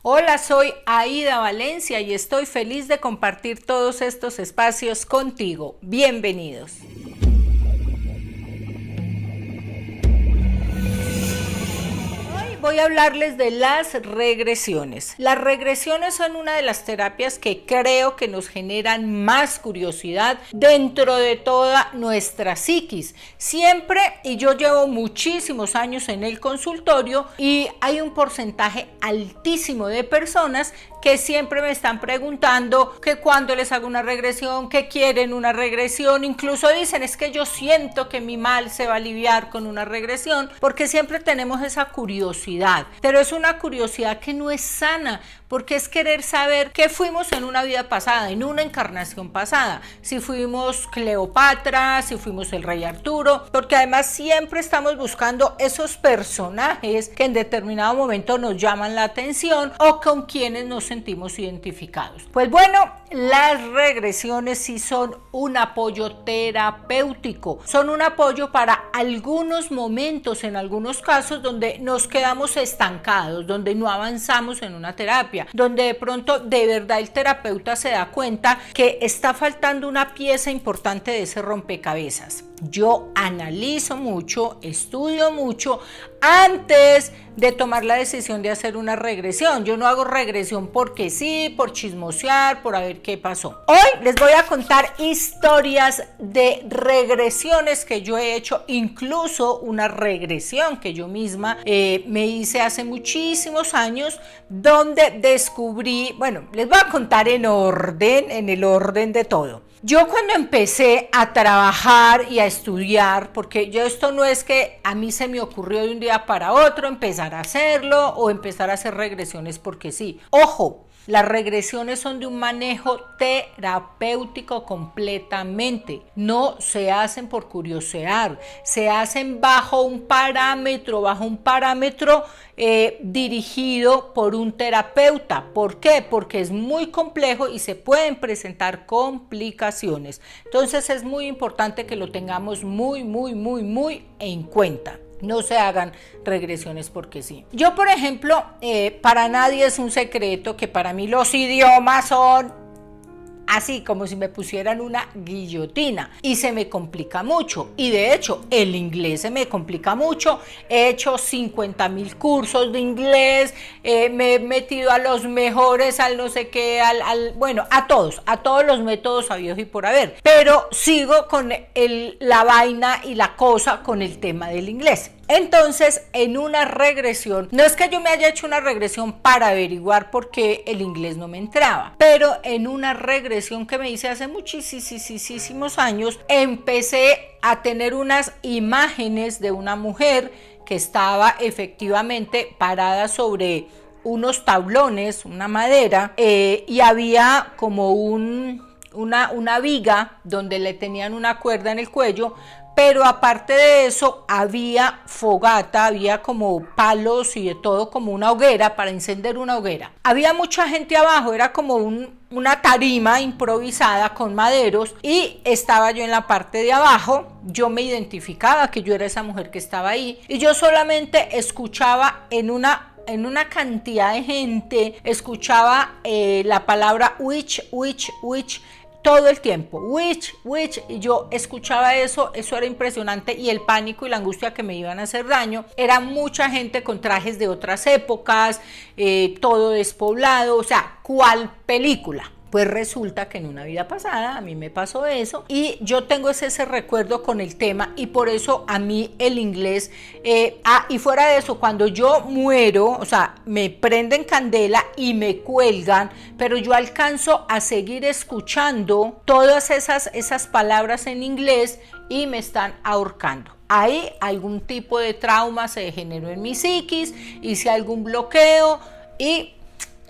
Hola, soy Aida Valencia y estoy feliz de compartir todos estos espacios contigo. Bienvenidos. Voy a hablarles de las regresiones. Las regresiones son una de las terapias que creo que nos generan más curiosidad dentro de toda nuestra psiquis. Siempre, y yo llevo muchísimos años en el consultorio y hay un porcentaje altísimo de personas que siempre me están preguntando que cuando les hago una regresión, que quieren una regresión, incluso dicen es que yo siento que mi mal se va a aliviar con una regresión, porque siempre tenemos esa curiosidad, pero es una curiosidad que no es sana, porque es querer saber qué fuimos en una vida pasada, en una encarnación pasada, si fuimos Cleopatra, si fuimos el rey Arturo, porque además siempre estamos buscando esos personajes que en determinado momento nos llaman la atención o con quienes nos sentimos identificados. Pues bueno, las regresiones sí son un apoyo terapéutico, son un apoyo para algunos momentos, en algunos casos donde nos quedamos estancados, donde no avanzamos en una terapia, donde de pronto de verdad el terapeuta se da cuenta que está faltando una pieza importante de ese rompecabezas. Yo analizo mucho, estudio mucho antes de tomar la decisión de hacer una regresión. Yo no hago regresión porque sí, por chismosear, por a ver qué pasó. Hoy les voy a contar historias de regresiones que yo he hecho, incluso una regresión que yo misma me hice hace muchísimos años, donde descubrí, bueno, les voy a contar en el orden de todo. Yo cuando empecé a trabajar y a estudiar, porque yo esto no es que a mí se me ocurrió de un día para otro empezar a hacerlo o empezar a hacer regresiones porque sí. Ojo, las regresiones son de un manejo terapéutico completamente. No se hacen por curiosear, se hacen bajo un parámetro dirigido por un terapeuta. ¿Por qué? Porque es muy complejo y se pueden presentar complicaciones. Entonces es muy importante que lo tengamos muy en cuenta. No se hagan regresiones porque sí. Yo, por ejemplo, para nadie es un secreto que para mí los idiomas son así como si me pusieran una guillotina y se me complica mucho, y de hecho el inglés se me complica mucho. He hecho 50,000 cursos de inglés, me he metido a los mejores, al no sé qué, bueno, a todos los métodos habidos y por haber, pero sigo con la vaina y la cosa con el tema del inglés. Entonces, en una regresión, no es que yo me haya hecho una regresión para averiguar por qué el inglés no me entraba, pero en una regresión que me hice hace muchísimos años, empecé a tener unas imágenes de una mujer que estaba efectivamente parada sobre unos tablones, una madera, y había como una viga donde le tenían una cuerda en el cuello. Pero aparte de eso había fogata, había como palos y de todo, como una hoguera, para encender una hoguera. Había mucha gente abajo, era como una tarima improvisada con maderos, y estaba yo en la parte de abajo. Yo me identificaba que yo era esa mujer que estaba ahí, y yo solamente escuchaba en una cantidad de gente, escuchaba la palabra witch, todo el tiempo, witch, y yo escuchaba eso era impresionante, y el pánico y la angustia que me iban a hacer daño. Era mucha gente con trajes de otras épocas, todo despoblado, o sea, ¿cuál película? Pues resulta que en una vida pasada a mí me pasó eso, y yo tengo ese recuerdo con el tema, y por eso a mí el inglés, y fuera de eso, cuando yo muero, o sea, me prenden candela y me cuelgan, pero yo alcanzo a seguir escuchando todas esas palabras en inglés y me están ahorcando. Ahí algún tipo de trauma se generó en mi psiquis, hice algún bloqueo y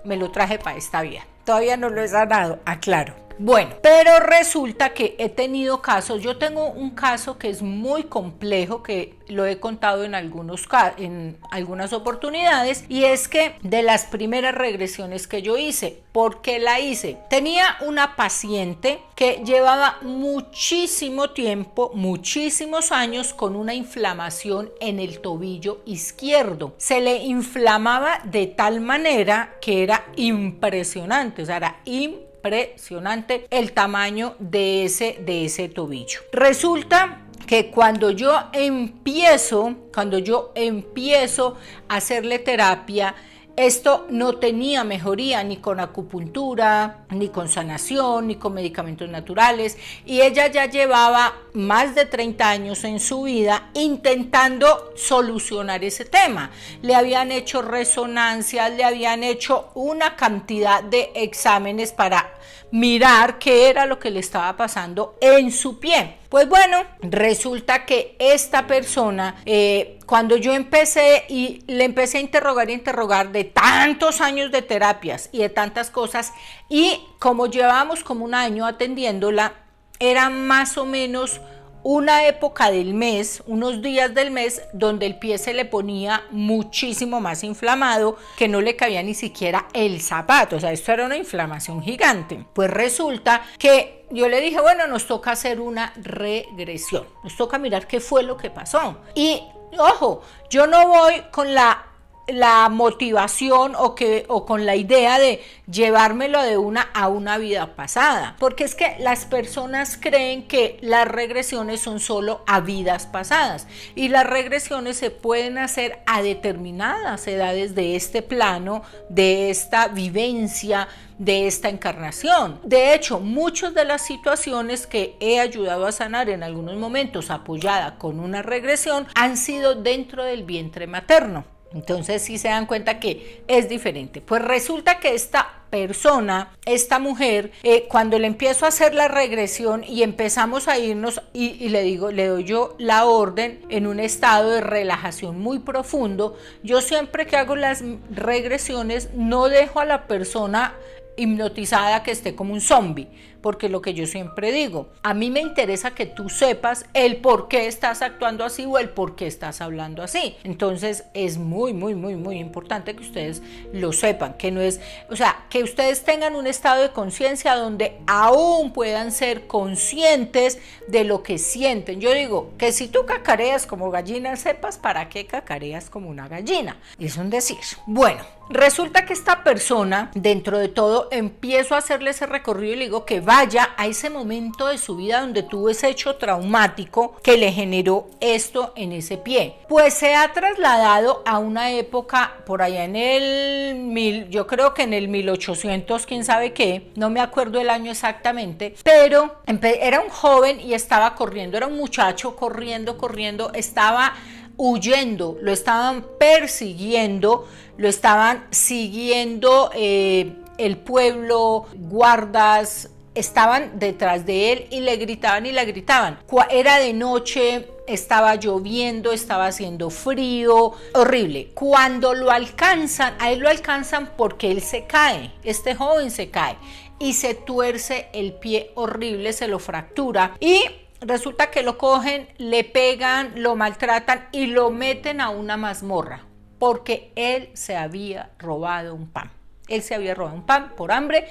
me lo traje para esta vida. Todavía no lo he sanado, aclaro. Bueno, pero resulta que he tenido casos, yo tengo un caso que es muy complejo, que lo he contado en algunas oportunidades, y es que de las primeras regresiones que yo hice, ¿por qué la hice? Tenía una paciente que llevaba muchísimo tiempo, muchísimos años con una inflamación en el tobillo izquierdo. Se le inflamaba de tal manera que era impresionante, o sea, era impresionante el tamaño de ese tobillo. Resulta que cuando yo empiezo a hacerle terapia, esto no tenía mejoría ni con acupuntura, ni con sanación, ni con medicamentos naturales, y ella ya llevaba más de 30 años en su vida intentando solucionar ese tema. Le habían hecho resonancias, le habían hecho una cantidad de exámenes para mirar qué era lo que le estaba pasando en su pie. Pues bueno, resulta que esta persona, cuando yo empecé y le empecé a interrogar de tantos años de terapias y de tantas cosas, y como llevábamos como un año atendiéndola, era más o menos una época del mes, unos días del mes, donde el pie se le ponía muchísimo más inflamado, que no le cabía ni siquiera el zapato. O sea, esto era una inflamación gigante. Pues resulta que yo le dije, bueno, nos toca hacer una regresión, nos toca mirar qué fue lo que pasó. Y ojo, yo no voy con la motivación o con la idea de llevármelo de una a una vida pasada, porque es que las personas creen que las regresiones son solo a vidas pasadas, y las regresiones se pueden hacer a determinadas edades de este plano, de esta vivencia, de esta encarnación. De hecho, muchas de las situaciones que he ayudado a sanar en algunos momentos apoyada con una regresión han sido dentro del vientre materno. Entonces sí se dan cuenta que es diferente. Pues resulta que esta persona, esta mujer, cuando le empiezo a hacer la regresión y empezamos a irnos, y le doy yo la orden en un estado de relajación muy profundo. Yo siempre que hago las regresiones no dejo a la persona hipnotizada que esté como un zombie, porque lo que yo siempre digo, a mí me interesa que tú sepas el por qué estás actuando así o el por qué estás hablando así. Entonces es muy importante que ustedes lo sepan, que no es, o sea, que ustedes tengan un estado de conciencia donde aún puedan ser conscientes de lo que sienten. Yo digo que si tú cacareas como gallina, sepas para qué cacareas como una gallina. Es un decir. Bueno, resulta que esta persona, dentro de todo, empiezo a hacerle ese recorrido y le digo que vaya a ese momento de su vida donde tuvo ese hecho traumático que le generó esto en ese pie. Pues se ha trasladado a una época por allá yo creo que en el 1800, quién sabe qué, no me acuerdo el año exactamente, pero era un joven y estaba corriendo, era un muchacho corriendo, estaba huyendo, lo estaban persiguiendo, lo estaban siguiendo el pueblo, guardas, estaban detrás de él y le gritaban. Era de noche, estaba lloviendo, estaba haciendo frío, horrible. Cuando lo alcanzan, a él lo alcanzan porque él se cae, este joven se cae y se tuerce el pie horrible, se lo fractura y resulta que lo cogen, le pegan, lo maltratan y lo meten a una mazmorra porque él se había robado un pan. Él se había robado un pan por hambre.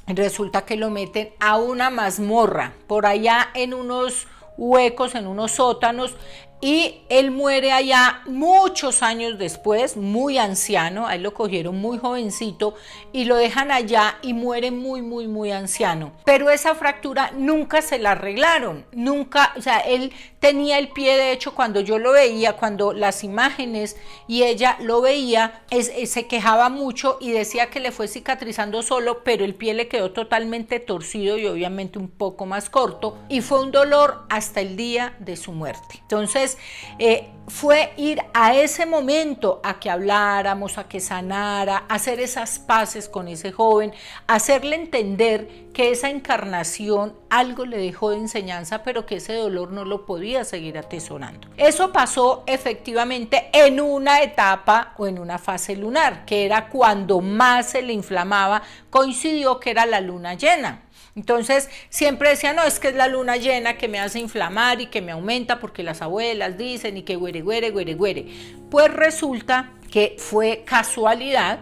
Resulta que lo meten a una mazmorra por allá en unos huecos, en unos sótanos, y él muere allá muchos años después, muy anciano. A él lo cogieron muy jovencito y lo dejan allá y muere muy anciano. Pero esa fractura nunca se la arreglaron, nunca, o sea, él tenía el pie, de hecho, cuando yo lo veía, cuando las imágenes y ella lo veía, se quejaba mucho y decía que le fue cicatrizando solo, pero el pie le quedó totalmente torcido y obviamente un poco más corto, y fue un dolor hasta el día de su muerte. Entonces, fue ir a ese momento a que habláramos, a que sanara, hacer esas paces con ese joven, hacerle entender que esa encarnación algo le dejó de enseñanza, pero que ese dolor no lo podía seguir atesorando. Eso pasó efectivamente en una etapa o en una fase lunar, que era cuando más se le inflamaba, coincidió que era la luna llena. Entonces siempre decía, no, es que es la luna llena que me hace inflamar y que me aumenta porque las abuelas dicen y que güere, güere, güere, güere. Pues resulta que fue casualidad,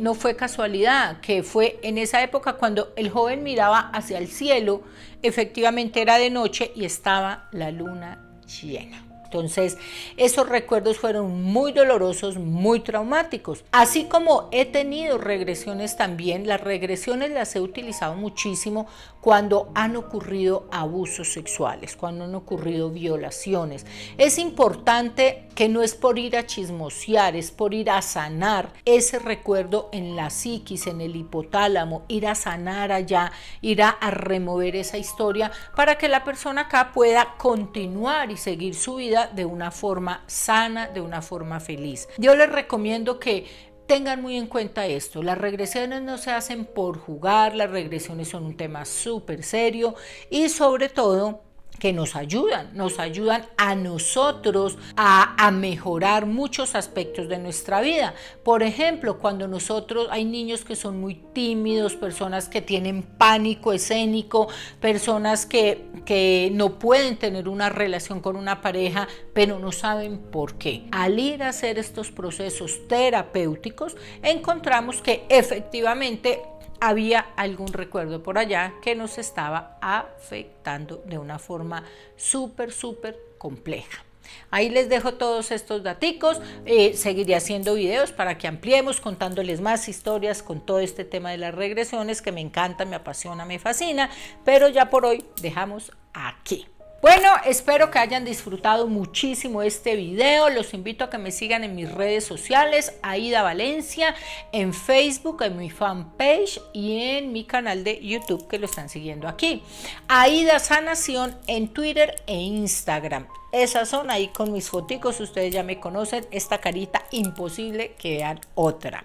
no fue casualidad, que fue en esa época cuando el joven miraba hacia el cielo, efectivamente era de noche y estaba la luna llena. Entonces, esos recuerdos fueron muy dolorosos, muy traumáticos. Así como he tenido regresiones también, las regresiones las he utilizado muchísimo cuando han ocurrido abusos sexuales, cuando han ocurrido violaciones. Es importante que no es por ir a chismosear, es por ir a sanar ese recuerdo en la psiquis, en el hipotálamo, ir a sanar allá, ir a remover esa historia para que la persona acá pueda continuar y seguir su vida de una forma sana, de una forma feliz. Yo les recomiendo que tengan muy en cuenta esto, las regresiones no se hacen por jugar, las regresiones son un tema súper serio y sobre todo que nos ayudan a nosotros a mejorar muchos aspectos de nuestra vida. Por ejemplo, cuando hay niños que son muy tímidos, personas que tienen pánico escénico, personas que no pueden tener una relación con una pareja, pero no saben por qué. Al ir a hacer estos procesos terapéuticos, encontramos que efectivamente había algún recuerdo por allá que nos estaba afectando de una forma súper compleja. Ahí les dejo todos estos daticos, seguiré haciendo videos para que ampliemos contándoles más historias con todo este tema de las regresiones que me encanta, me apasiona, me fascina, pero ya por hoy dejamos aquí. Bueno, espero que hayan disfrutado muchísimo este video. Los invito a que me sigan en mis redes sociales, Aida Valencia, en Facebook, en mi fanpage y en mi canal de YouTube que lo están siguiendo aquí. Aida Sanación en Twitter e Instagram. Esas son ahí con mis foticos, ustedes ya me conocen, esta carita imposible que vean otra.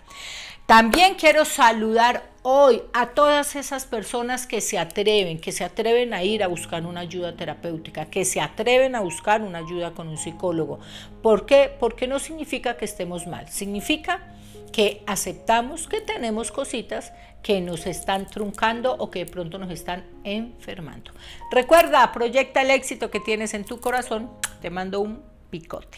También quiero saludar hoy a todas esas personas que se atreven a ir a buscar una ayuda terapéutica, que se atreven a buscar una ayuda con un psicólogo. ¿Por qué? Porque no significa que estemos mal, significa que aceptamos que tenemos cositas que nos están truncando o que de pronto nos están enfermando. Recuerda, proyecta el éxito que tienes en tu corazón. Te mando un picote.